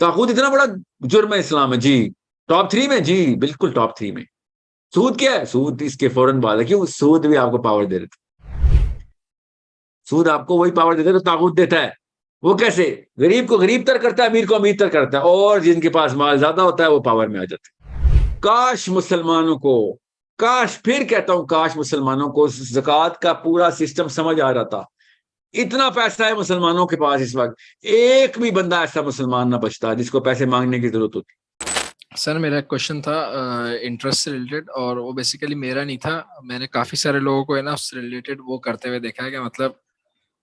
طاغوت اتنا بڑا جرم ہے اسلام میں جی، ٹاپ 3 میں جی، بالکل ٹاپ 3 میں. سود کیا ہے؟ سود اس کے فوراً بعد ہے. کیوں؟ سود بھی آپ کو پاور دے دیتا. سود آپ کو وہی پاور دیتا ہے جو طاغوت دیتا ہے. وہ کیسے؟ غریب کو غریب تر کرتا ہے، امیر کو امیر تر کرتا ہے، اور جن کے پاس مال زیادہ ہوتا ہے وہ پاور میں آ جاتے ہیں. کاش مسلمانوں کو، کاش، پھر کہتا ہوں کاش مسلمانوں کو زکوٰۃ کا پورا سسٹم سمجھ آ رہا تھا. اتنا پیسہ ہے مسلمانوں کے پاس اس وقت، ایک بھی بندہ ایسا مسلمان نہ بچتا جس کو پیسے مانگنے کی ضرورت ہوتی. سر میرا ایک کوشچن تھا انٹرسٹ سے ریلیٹڈ، اور وہ بیسیکلی میرا نہیں تھا. میں نے کافی سارے لوگوں کو ہے نا اس سے ریلیٹڈ وہ کرتے ہوئے دیکھا ہے کہ مطلب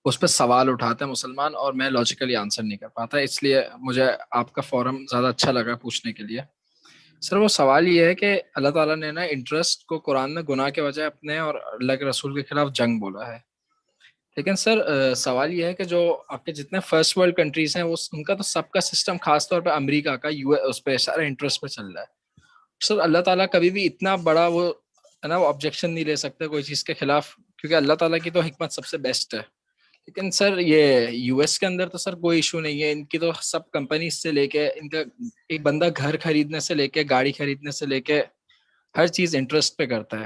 اس پہ سوال اٹھاتے ہیں مسلمان، اور میں لاجیکلی آنسر نہیں کر پاتا، اس لیے مجھے آپ کا فورم زیادہ اچھا لگا پوچھنے کے لیے. سر وہ سوال یہ ہے کہ اللہ تعالیٰ نے نا انٹرسٹ کو قرآن میں گناہ کے وجہ اپنے اور اللہ کے رسول کے خلاف جنگ بولا ہے. لیکن سر سوال یہ ہے کہ جو آپ کے جتنے فرسٹ ورلڈ کنٹریز ہیں وہ ان کا تو سب کا سسٹم، خاص طور پہ امریکہ کا اس پہ سارا انٹرسٹ پہ چل رہا ہے. سر اللہ تعالیٰ کبھی بھی اتنا بڑا وہ ہے نا وہ آبجیکشن نہیں لے سکتے کوئی چیز کے خلاف، کیونکہ اللہ تعالیٰ کی تو حکمت سب سے بیسٹ ہے. لیکن سر یہ یو ایس کے اندر تو سر کوئی ایشو نہیں ہے، ان کی تو سب کمپنیز سے لے کے ان کا ایک بندہ گھر خریدنے سے لے کے گاڑی خریدنے سے لے کے ہر چیز انٹرسٹ پہ کرتا ہے.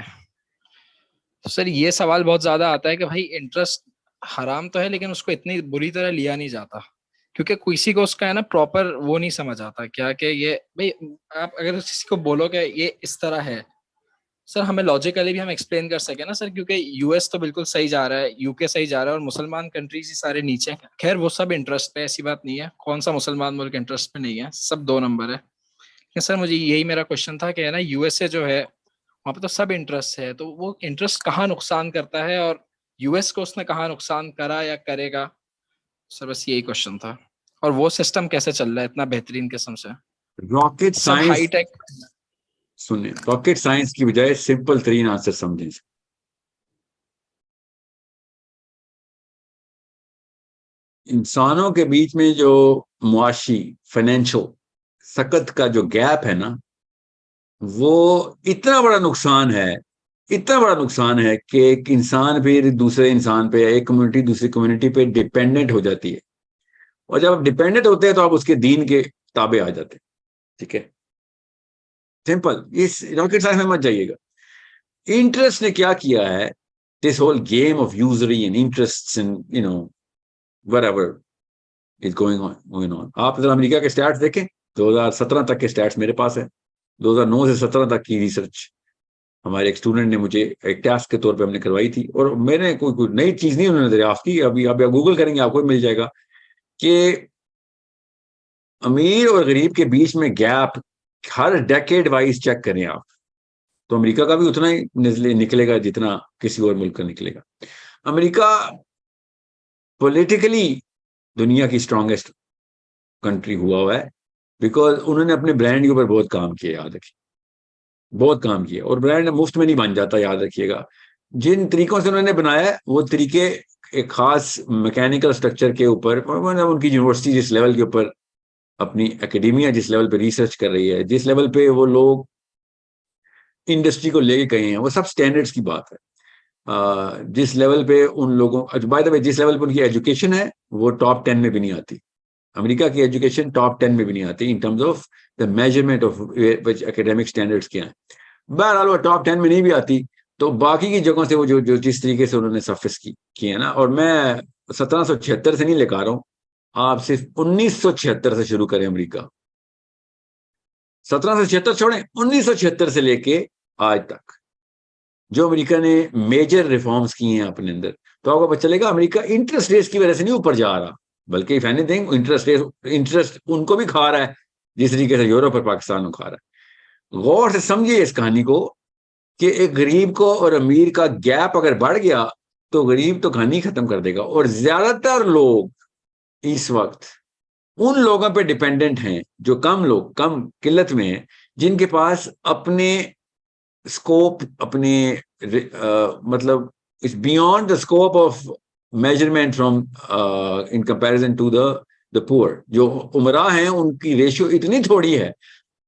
تو سر یہ سوال بہت زیادہ آتا ہے کہ بھائی انٹرسٹ حرام تو ہے لیکن اس کو اتنی بری طرح لیا نہیں جاتا، کیونکہ کسی کو اس کا ہے نا پراپر وہ نہیں سمجھ آتا کیا کہ یہ بھائی آپ اگر کسی کو بولو کہ یہ اس طرح ہے، سر ہمیں لاجیکلی بھی ہم ایکسپلین کر سکیں نا سر، کیونکہ یو ایس تو بالکل صحیح جا رہا ہے، یو کے صحیح جا رہا ہے، اور مسلمان کنٹریز ہی سارے نیچے ہیں. خیر وہ سب انٹرسٹ پہ، ایسی بات نہیں ہے، کون سا مسلمان ملک انٹرسٹ پہ نہیں ہے، سب 2 نمبر ہے. لیکن سر مجھے یہی میرا کوشچن تھا کہ ہے نا یو ایس اے جو ہے وہاں پہ تو سب انٹرسٹ ہے، تو وہ انٹرسٹ کہاں نقصان کرتا ہے، اور یو ایس کو اس نے کہاں نقصان کرا یا کرے گا؟ سر بس یہی کوشچن تھا. اور وہ سسٹم کیسے چل رہا ہے اتنا بہترین قسم سے؟ راکٹ سب سائنس، ہائی ٹیک. سنیں، راکٹ سائنس کی بجائے سمپل ترین آنسر سمجھیں. انسانوں کے بیچ میں جو معاشی فائنینشل سکت کا جو گیپ ہے نا، وہ اتنا بڑا نقصان ہے، اتنا بڑا نقصان ہے کہ ایک انسان پھر دوسرے انسان پہ، ایک کمیونٹی دوسری کمیونٹی پہ ڈیپینڈنٹ ہو جاتی ہے. اور جب آپ ڈیپینڈنٹ ہوتے ہیں تو آپ اس کے دین کے تابع آ جاتے ہیں. ٹھیک ہے، سمپل. اس راکٹ سائنس میں مت جائیے گا. انٹرسٹ نے کیا کیا ہے، this whole game of usury and interest whatever is going on. آپ ذرا امریکہ کے سٹیٹس دیکھیں، 2017 تک کے سٹیٹس میرے پاس ہے، 2009 سے 17 تک کی ریسرچ ہمارے ایک اسٹوڈنٹ نے مجھے ایک ٹاسک کے طور پہ ہم نے کروائی تھی، اور میں نے کوئی نئی چیز نہیں انہوں نے دریافت کی. ابھی آپ گوگل کریں گے آپ کو مل جائے گا کہ امیر اور غریب کے بیچ میں گیپ ہر ڈیکیڈ وائز چیک کریں آپ، تو امریکہ کا بھی اتنا ہی نکلے گا جتنا کسی اور ملک کا نکلے گا. امریکہ پولیٹیکلی دنیا کی اسٹرانگیسٹ کنٹری ہوا ہے، بیکاز انہوں نے اپنے برانڈ کے اوپر بہت کام کیا، یاد رکھیے، بہت کام کیا. اور برانڈ مفت میں نہیں بن جاتا، یاد رکھیے گا. جن طریقوں سے انہوں نے بنایا ہے وہ طریقے ایک خاص میکینیکل اسٹرکچر کے اوپر، ان کی یونیورسٹی جس لیول کے اوپر، اپنی اکیڈیمیا جس لیول پہ ریسرچ کر رہی ہے، جس لیول پہ وہ لوگ انڈسٹری کو لے کے گئے ہیں، وہ سب سٹینڈرڈز کی بات ہے. جس لیول پہ ان لوگوں، بائی دا وے، جس لیول پہ ان کی ایجوکیشن ہے وہ ٹاپ 10 میں بھی نہیں آتی. امریکہ کی ایجوکیشن ٹاپ 10 میں بھی نہیں آتی in terms of the measurement of academic standards کیا ہیں. بہرحال وہ ٹاپ 10 میں نہیں بھی آتی، تو باقی کی جگہوں سے وہ جو جس طریقے سے انہوں نے سرفس کی ہے نا. اور میں 1776 سے نہیں لے کے آ رہا ہوں، آپ صرف 1976 سے شروع کریں. امریکہ 1776 چھوڑیں، 1976 سے لے کے آج تک جو امریکہ نے میجر ریفارمز کی ہیں اپنے اندر، تو آپ کو پتہ چلے گا امریکہ انٹرسٹ ریٹس کی وجہ سے نہیں اوپر جا رہا، بلکہ if any thing interest in کو بھی کھا رہا ہے جس طریقے سے یورپ اور پاکستان کو کھا رہا ہے. غور سے سمجھیے اس کہانی کو کہ ایک غریب کو اور امیر کا گیپ اگر بڑھ گیا تو غریب تو کہانی ختم کر دے گا. اور زیادہ تر لوگ اس وقت ان لوگوں پہ ڈیپینڈنٹ ہیں جو کم قلت میں ہیں، جن کے پاس اپنے اسکوپ، اپنے مطلب it's beyond the scope of measurement from in comparison to the poor. جو عمراء ہیں ان کی ریشو اتنی تھوڑی ہے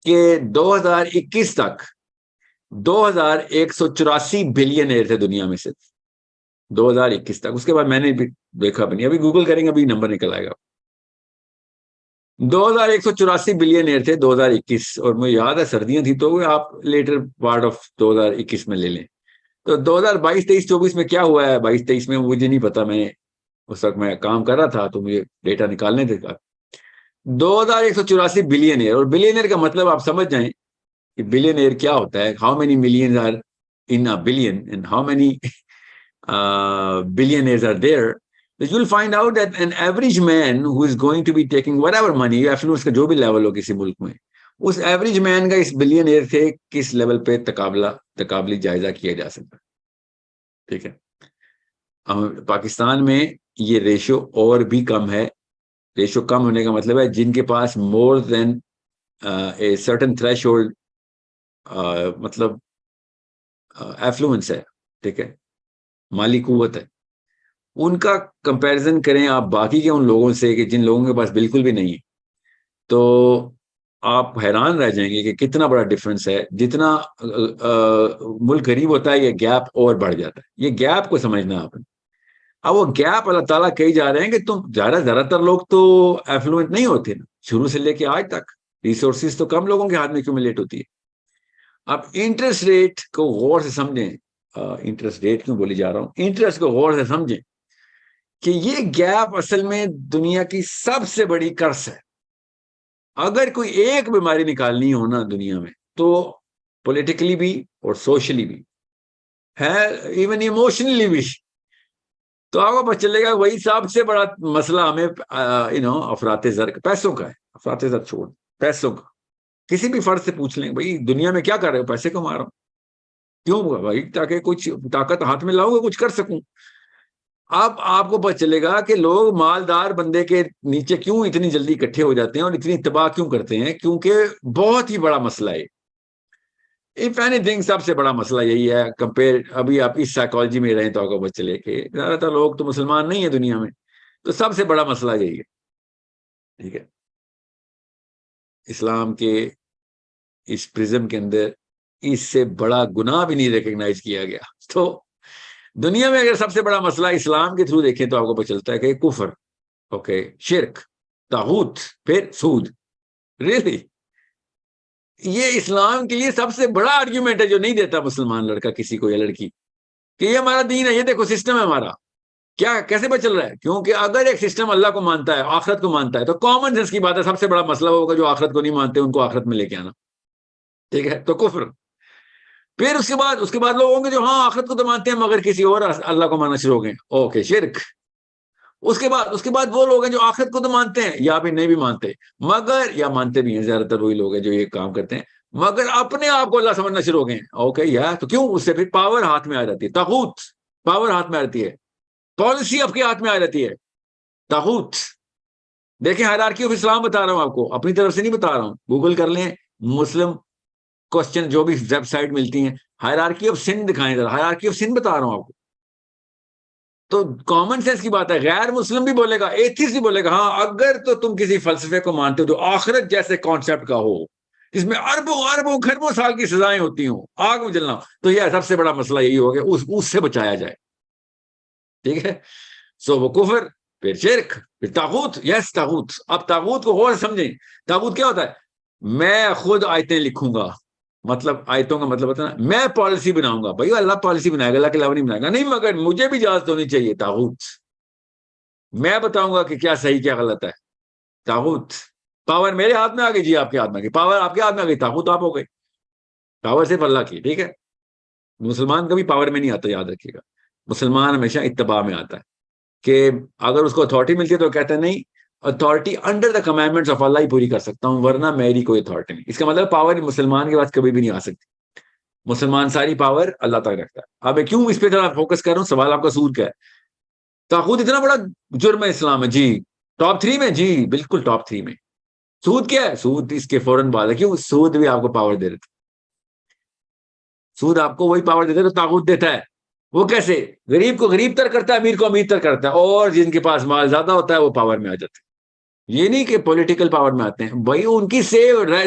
کہ 2021 تک 2184 بلین ایئر تھے دنیا میں، صرف 2021 تک. اس کے بعد میں نے بھی دیکھا بھی نہیں، ابھی گوگل کریں گے ابھی نمبر نکل آئے گا. 2184 بلین تھے 2021, اور مجھے یاد ہے سردیاں تھی, تو آپ لیٹر پارٹ آف 2021 میں لے لیں. تو 2022 23 24 میں کیا ہوا ہے, 22 23 میں مجھے نہیں پتا, میں اس وقت میں کام کر رہا تھا تو مجھے ڈیٹا نکالنے تھے. 2184 بلین, اور بلین کا مطلب آپ سمجھ جائیں کہ بلین کیا ہوتا ہے. How many millions are in a billion and how many billionaires are there, that you'll find out that an average man who is going to be taking whatever money, affluence کا جو بھی level ہو کسی ملک میں, اس average مین کا اس billionaire سے کس level پہ تقابلی جائزہ کیا جا سکتا ہے. ٹھیک ہے, پاکستان میں یہ ریشو اور بھی کم ہے. ریشو کم ہونے کا مطلب ہے جن کے پاس مور دین اے سرٹن تھریش ہولڈ, مطلب ایفلوئنس ہے, ٹھیک ہے, مالی قوت ہے, ان کا کمپیرزن کریں آپ باقی کے ان لوگوں سے کہ جن لوگوں کے پاس بالکل بھی نہیں ہے, تو آپ حیران رہ جائیں گے کہ کتنا بڑا ڈفرنس ہے. جتنا ملک غریب ہوتا ہے یہ گیپ اور بڑھ جاتا ہے. یہ گیپ کو سمجھنا آپ نے. اب وہ گیپ اللہ تعالیٰ کہی جا رہے ہیں کہ تم زیادہ تر لوگ تو ایفلوئنٹ نہیں ہوتے نا, شروع سے لے کے آج تک ریسورسز تو کم لوگوں کے ہاتھ میں ایکومولیٹ ہوتی ہے. اب انٹرسٹ ریٹ کو غور سے سمجھیں, انٹرسٹ ریٹ کیوں بولی جا رہا ہوں, انٹرسٹ کو غور سے سمجھیں کہ یہ گیپ اصل میں دنیا کی سب سے بڑی کرس ہے. اگر کوئی ایک بیماری نکالنی ہو نا دنیا میں, تو پولیٹیکلی بھی اور سوشلی بھی ہے, ایون ایموشنلی بھی, تو آپ کو پتہ چلے گا وہی سب سے بڑا مسئلہ ہمیں افراط زر, پیسوں کا ہے. افراط زر چھوڑ, پیسوں کا. کسی بھی فرد سے پوچھ لیں بھائی دنیا میں کیا کر رہے ہو, پیسے کما رہا ہوں. کیوں بھائی, تاکہ کچھ طاقت ہاتھ میں لاؤں گا, کچھ کر سکوں. اب آپ کو پتہ چلے گا کہ لوگ مالدار بندے کے نیچے کیوں اتنی جلدی اکٹھے ہو جاتے ہیں اور اتنی تباہ کیوں کرتے ہیں, کیونکہ بہت ہی بڑا مسئلہ ہے. اف اینی تھنگ سب سے بڑا مسئلہ یہی ہے. کمپیئر, ابھی آپ اس سائیکالوجی میں رہیں تو آپ کو پتہ چلے کہ زیادہ تر لوگ تو مسلمان نہیں ہیں دنیا میں, تو سب سے بڑا مسئلہ یہی ہے. ٹھیک ہے, اسلام کے اس پرزم کے اندر اس سے بڑا گناہ بھی نہیں ریکگنائز کیا گیا. تو دنیا میں اگر سب سے بڑا مسئلہ اسلام کے تھرو دیکھیں تو آپ کو پتہ چلتا ہے کہ کفر, اوکے, شرک, طاغوت, پھر سود. ریلی یہ اسلام کے لیے سب سے بڑا آرگیومنٹ ہے جو نہیں دیتا مسلمان لڑکا کسی کو یا لڑکی, کہ یہ ہمارا دین ہے, یہ دیکھو سسٹم ہے ہمارا, کیا کیسے پتہ چل رہا ہے. کیونکہ اگر ایک سسٹم اللہ کو مانتا ہے, آخرت کو مانتا ہے, تو کامن سینس کی بات ہے سب سے بڑا مسئلہ ہوگا جو آخرت کو نہیں مانتے ان کو آخرت میں لے کے آنا. ٹھیک ہے, تو کفر. پھر اس کے بعد لوگ ہوں گے جو ہاں آخرت کو تو مانتے ہیں مگر کسی اور اللہ کو ماننا شروع ہو گئے, اوکے, شرک. اس کے بعد وہ لوگ ہیں جو آخرت کو تو مانتے ہیں یا بھی نہیں بھی مانتے, مگر یا مانتے بھی ہیں, زیادہ تر وہی لوگ ہیں جو یہ کام کرتے ہیں, مگر اپنے آپ کو اللہ سمجھنا شروع ہو گئے. اوکے, یا تو کیوں, اس سے پھر پاور ہاتھ میں آ جاتی ہے. طاغوت, پاور ہاتھ میں آ جاتی ہے, پالیسی آپ کے ہاتھ میں آ جاتی ہے. طاغوت. دیکھیں ہائرارکی آف اسلام بتا رہا ہوں آپ کو, اپنی طرف سے نہیں بتا رہا ہوں. گوگل کر لیں, مسلم کوسچن جو بھی ویب سائٹ ملتی ہیں, ہائرارکی آف سن دکھائیں ذرا, ہائرارکی آف سن بتا رہا ہوں آپ کو. تو کامن سینس کی بات ہے, غیر مسلم بھی بولے گا, ایتھیسٹ بھی بولے گا ہاں اگر تو تم کسی فلسفے کو مانتے ہو جو آخرت جیسے کانسیپٹ کا ہو, جس میں اربوں خربوں سال کی سزائیں ہوتی ہوں, آگ میں جلنا, تو یہ سب سے بڑا مسئلہ یہی ہو گیا, اس سے بچایا جائے. ٹھیک ہے, سو وہ کفر, پھر شرک, پھر طاغوت. یس, طاغوت. اب طاغوت کو غور سے سمجھیں. طاغوت کیا ہوتا ہے, میں خود آیتیں لکھوں گا, مطلب آیتوں کا مطلب ہوتا ہے نا, میں پالیسی بناؤں گا. بھائی اللہ پالیسی بنائے گا, اللہ کے علاوہ نہیں بنائے گا. نہیں, مگر مجھے بھی اجازت ہونی چاہیے. طاغوت. میں بتاؤں گا کہ کیا صحیح کیا غلط ہے. طاغوت. پاور میرے ہاتھ میں آ گئی, جی آپ کے ہاتھ میں آ گئی, پاور آپ کے ہاتھ میں آ گئی, طاغوت آپ ہو گئے. پاور صرف اللہ کی. ٹھیک ہے, مسلمان کبھی پاور میں نہیں آتا, یاد رکھیے گا. مسلمان ہمیشہ اتباع میں آتا ہے, کہ اگر اس کو اتھارٹی ملتی ہے تو کہتا ہے نہیں, authority under the commandments of Allah ہی پوری کر سکتا ہوں, ورنہ میری کوئی اتھارٹی نہیں. اس کا مطلب پاور مسلمان کے پاس کبھی بھی نہیں آ سکتی. مسلمان ساری پاور اللہ تک رکھتا ہے. اب میں کیوں اس پہ ذرا فوکس کر رہا ہوں, سوال آپ کا سود کا ہے. طاغوت اتنا بڑا جرم ہے اسلام میں, جی ٹاپ 3 میں, جی بالکل ٹاپ 3 میں. سود کیا ہے, سود اس کے فوراً بعد ہے. کیوں, سود بھی آپ کو پاور دے دیتا. سود آپ کو وہی پاور دیتا ہے تو طاغوت دیتا ہے. وہ کیسے, غریب کو غریب تر کرتا ہے, امیر کو امیر تر کرتا ہے, اور جن کے پاس مال زیادہ ہوتا ہے وہ پاور میں آ جاتے ہیں. یہ نہیں کہ پولیٹیکل پاور میں آتے ہیں, بھائی ان کی سے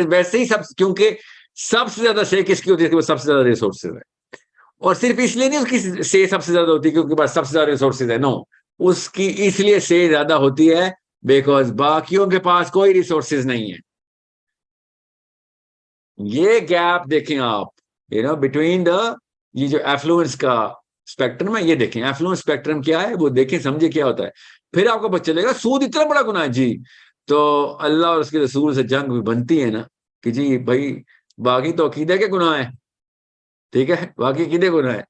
ویسے ہی سب, کیونکہ سب سے زیادہ سے کس کی ہوتی ہے کہ وہ سب سے زیادہ ریسورسز ہے. اور صرف اس لیے نہیں اس کی سے سب سے زیادہ ہوتی ہے کیونکہ بس سب سے زیادہ ریسورسز ہے, نو, اس کی اس لیے سے زیادہ ہوتی ہے بیکاز باقیوں کے پاس کوئی ریسورسز نہیں ہے. یہ گیپ دیکھیں آپ, بٹوین یہ جو ایفلوئنس کا اسپیکٹرم ہے, یہ دیکھیں ایفلوئنس اسپیکٹرم کیا ہے, وہ دیکھیں سمجھے کیا ہوتا ہے. پھر آپ کو پتہ چلے گا سود اتنا بڑا گناہ ہے جی. تو اللہ اور اس کے رسول سے جنگ بھی بنتی ہے نا کہ جی بھائی باقی تو عقیدے کے گناہ ہے, ٹھیک ہے, باقی عقیدے گناہ ہے,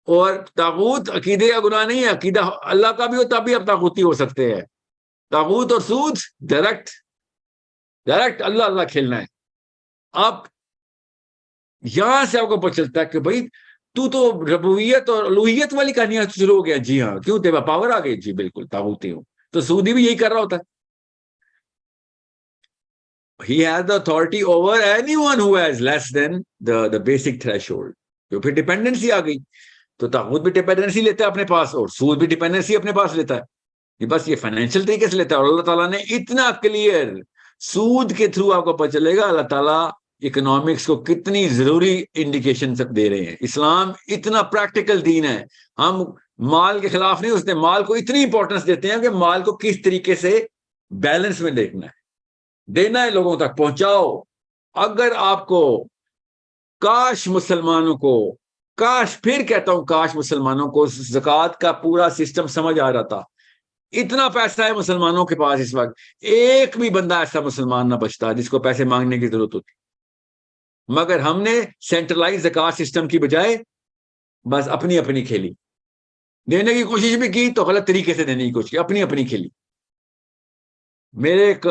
اور طاغوت عقیدے کا گناہ نہیں ہے. عقیدہ اللہ کا بھی ہو تب بھی آپ طاغوتی ہو سکتے ہیں. طاغوت اور سود ڈائریکٹ اللہ اللہ کھیلنا ہے. آپ یہاں سے آپ کو پتہ چلتا ہے کہ بھائی تو ربوبیت اور الوہیت والی کہانیاں شروع ہو گیا. جی ہاں, کیوں تیرا پاور آ گئی, جی بالکل طاغوتی ہوں. تو سودی بھی یہی کر رہا ہوتا ہے. He has the authority over anyone who has less than the basic threshold. تو پھر ڈیپینڈنسی آ گئی. تو طاغوت بھی ڈیپینڈنسی لیتا ہے اپنے پاس, اور سود بھی ڈیپینڈنسی اپنے پاس لیتا ہے. یہ بس یہ فائنینشیل طریقے سے لیتا ہے. اور اللہ تعالیٰ نے اتنا کلیئر سود کے تھرو آپ کو پتہ چلے گا اللہ تعالیٰ اکنامکس کو کتنی ضروری انڈیکیشن دے رہے ہیں. اسلام اتنا پریکٹیکل دین ہے. ہم مال کے خلاف نہیں ہوتے, مال کو اتنی امپورٹنس دیتے ہیں کہ مال کو کس طریقے سے بیلنس میں دیکھنا ہے, دینا ہے, لوگوں تک پہنچاؤ. اگر آپ کو کاش پھر کہتا ہوں کاش مسلمانوں کو زکوٰۃ کا پورا سسٹم سمجھ آ رہا تھا. اتنا پیسہ ہے مسلمانوں کے پاس اس وقت, ایک بھی بندہ ایسا مسلمان نہ بچتا جس کو پیسے مانگنے کی ضرورت ہوتی. مگر ہم نے سینٹرلائز زکوٰۃ سسٹم کی بجائے بس اپنی کھیلی. دینے کی کوشش بھی کی تو غلط طریقے سے دینے کی کوشش کی, اپنی کھیلی. میرے ایک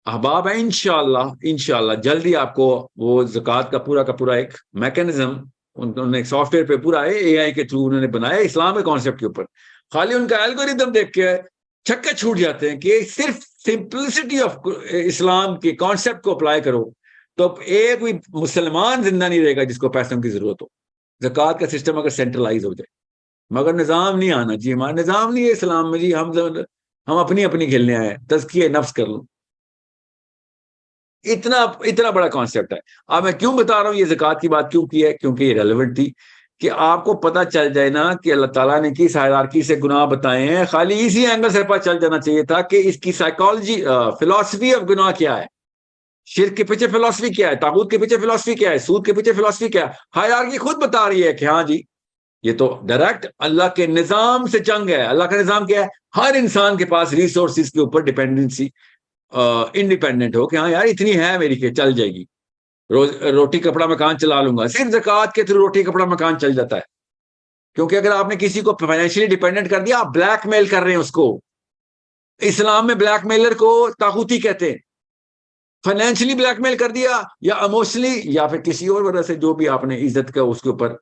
احباب ہے, انشاءاللہ جلدی آپ کو وہ زکوٰۃ کا پورا ایک میکینزم انہوں نے ایک سافٹ ویئر پہ پورا ہے, اے آئی کے تھرو انہوں نے بنایا اسلام کے کانسیپٹ کے اوپر. خالی ان کا الگوریدم دیکھ کے چھکے چھوٹ جاتے ہیں کہ صرف سمپلسٹی آف اسلام کے کانسیپٹ کو اپلائی کرو تو ایک بھی مسلمان زندہ نہیں رہے گا جس کو پیسوں کی ضرورت ہو. زکوٰۃ کا سسٹم اگر سینٹرلائز ہو جائے, مگر نظام نہیں آنا جی, ہمارا نظام نہیں ہے اسلام میں جی. ہم اپنی کھیلنے آئے, تزکیہ نفس کر لوں. اتنا بڑا کانسیپٹ ہے. اب میں کیوں بتا رہا ہوں یہ زکوٰۃ کی بات کیوں کی ہے, کیونکہ یہ ریلیونٹ تھی کہ آپ کو پتہ چل جائے نا کہ اللہ تعالیٰ نے کس ہائرارکی سے گناہ بتائے ہیں. خالی اسی اینگل سے پتہ چل جانا چاہیے تھا کہ اس کی سائیکالوجی فلسفی آف گناہ کیا ہے, شرک کے پیچھے فلسفی کیا ہے, طاغوت کے پیچھے فلسفی کیا ہے, سود کے پیچھے فلسفی کیا ہے. ہائرارکی خود بتا رہی ہے کہ ہاں جی یہ تو ڈائریکٹ اللہ کے نظام سے جنگ ہے. اللہ کا نظام کیا ہے, ہر انسان کے پاس ریسورسز کے اوپر ڈیپینڈنسی انڈیپینڈنٹ ہو کہ ہاں یار اتنی ہے میری کہ چل جائے گی, روٹی کپڑا مکان چلا لوں گا. صرف زکوٰۃ کے تھرو روٹی کپڑا مکان چل جاتا ہے, کیونکہ اگر آپ نے کسی کو فائنینشلی ڈیپینڈنٹ کر دیا آپ بلیک میل کر رہے ہیں اس کو. اسلام میں بلیک میلر کو طاغوتی کہتے ہیں. فائنینشلی بلیک میل کر دیا یا اموشنلی یا پھر کسی اور وجہ سے جو بھی آپ نے عزت کا اس کے اوپر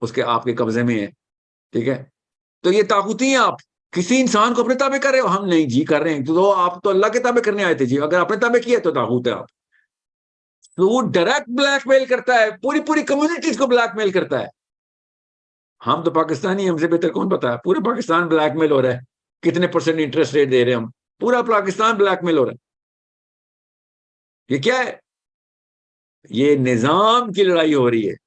اس کے آپ کے قبضے میں ہے, ٹھیک ہے, تو یہ طاغوتی ہیں. آپ کسی انسان کو اپنے تابع کر رہے ہو, ہم نہیں جی کر رہے ہیں, تو آپ تو اللہ کے تابع کرنے آئے تھے جی. اگر اپنے تابع کیا تو طاغوت ہے آپ. تو وہ ڈائریکٹ بلیک میل کرتا ہے, پوری کمیونٹیز کو بلیک میل کرتا ہے. ہم تو پاکستانی, ہم سے بہتر کون پتا ہے, پورا پاکستان بلیک میل ہو رہا ہے. کتنے پرسنٹ انٹرسٹ ریٹ دے رہے ہیں ہم, پورا پاکستان بلیک میل ہو رہا ہے. یہ کیا ہے, یہ نظام کی لڑائی ہو رہی ہے.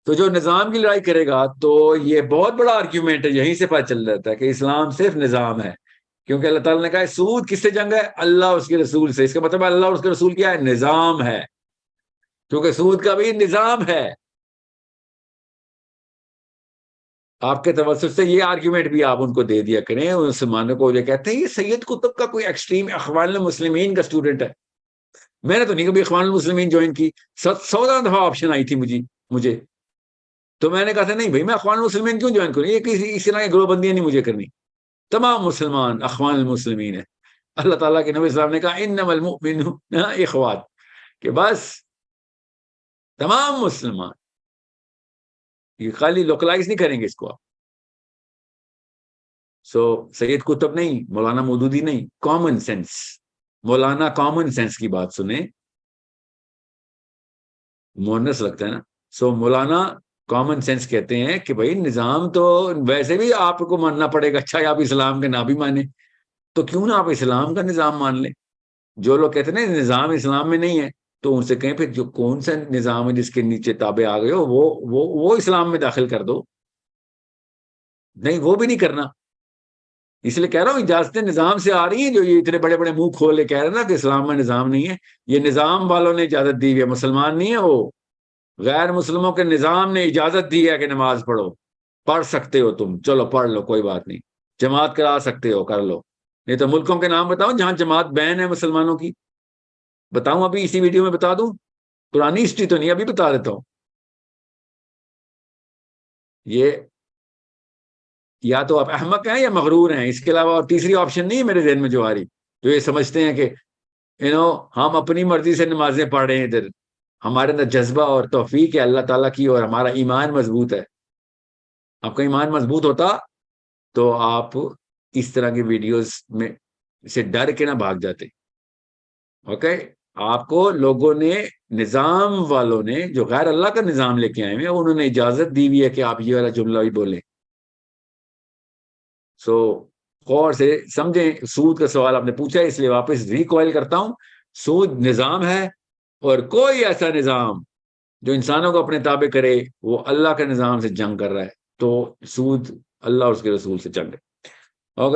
تو جو نظام کی لڑائی کرے گا تو یہ بہت بڑا آرگیومنٹ ہے. یہیں سے پتہ چل جاتا ہے کہ اسلام صرف نظام ہے, کیونکہ اللہ تعالیٰ نے کہا ہے سود کس سے جنگ ہے, اللہ اس کے رسول سے. اس کا مطلب اللہ اور اس کے رسول کیا ہے, نظام ہے, کیونکہ سود کا بھی نظام ہے. آپ کے توسط سے یہ آرگیومنٹ بھی آپ ان کو دے دیا کریں. مسلمانوں کو جو کہتے ہیں یہ سید قطب کا کوئی ایکسٹریم اخوان المسلمین کا اسٹوڈنٹ ہے. میں نے تو نہیں کبھی اخوان المسلمین جوائن کی, 100 دفعہ آپشن آئی تھی مجھے, تو میں نے کہا تھا نہیں بھائی میں اخوان المسلمین کیوں جوائن کروں, یہ کسی طرح کی گروہ بندیاں نہیں مجھے کرنی. تمام مسلمان اخوان المسلمین ہیں. اللہ تعالیٰ کے نبی صاحب نے کہا انما المؤمنون اخوات, کہ بس تمام مسلمان, یہ خالی لوکلائز نہیں کریں گے اس کو آپ. سید قطب نہیں, مولانا مودودی نہیں, کامن سینس. مولانا کامن سینس کی بات سنیں, مونس لگتا ہے نا. مولانا کامن سینس کہتے ہیں کہ بھائی نظام تو ویسے بھی آپ کو ماننا پڑے گا, اچھا آپ اسلام کے نہ بھی مانیں تو کیوں نہ آپ اسلام کا نظام مان لیں. جو لوگ کہتے ہیں نا نظام اسلام میں نہیں ہے, تو ان سے کہیں پھر جو کون سا نظام ہے جس کے نیچے تابع آ گئے ہو وہ اسلام میں داخل کر دو. نہیں, وہ بھی نہیں کرنا. اس لیے کہہ رہا ہوں اجازتیں نظام سے آ رہی ہیں. جو یہ اتنے بڑے بڑے منہ کھول کے کہہ رہے ہیں نا کہ اسلام میں نظام نہیں ہے, یہ نظام والوں نے اجازت دی ہوئی ہے, مسلمان نہیں ہے وہ, غیر مسلموں کے نظام نے اجازت دی ہے کہ نماز پڑھو. پڑھ سکتے ہو تم, چلو پڑھ لو, کوئی بات نہیں. جماعت کرا سکتے ہو, کر لو. نہیں تو ملکوں کے نام بتاؤ جہاں جماعت بین ہے مسلمانوں کی, بتاؤں ابھی اسی ویڈیو میں بتا دوں, پرانی ہسٹری تو نہیں, ابھی بتا دیتا ہوں. یہ یا تو آپ احمق ہیں یا مغرور ہیں, اس کے علاوہ اور تیسری آپشن نہیں ہے میرے ذہن میں جو آ رہی. جو یہ سمجھتے ہیں کہ ہم اپنی مرضی سے نمازیں پڑھ رہے ہیں, ادھر ہمارے اندر جذبہ اور توفیق ہے اللہ تعالیٰ کی, اور ہمارا ایمان مضبوط ہے. آپ کا ایمان مضبوط ہوتا تو آپ اس طرح کی ویڈیوز میں سے ڈر کے نہ بھاگ جاتے. اوکے, آپ کو لوگوں نے, نظام والوں نے, جو غیر اللہ کا نظام لے کے آئے ہیں, انہوں نے اجازت دی ہوئی ہے کہ آپ یہ والا جملہ بھی بولیں. سو غور سے سمجھیں. سود کا سوال آپ نے پوچھا, اس لیے واپس ریکوائل کرتا ہوں. سود نظام ہے, اور کوئی ایسا نظام جو انسانوں کو اپنے تابع کرے وہ اللہ کے نظام سے جنگ کر رہا ہے. تو سود اللہ اور اس کے رسول سے جنگ ہے. اوکے.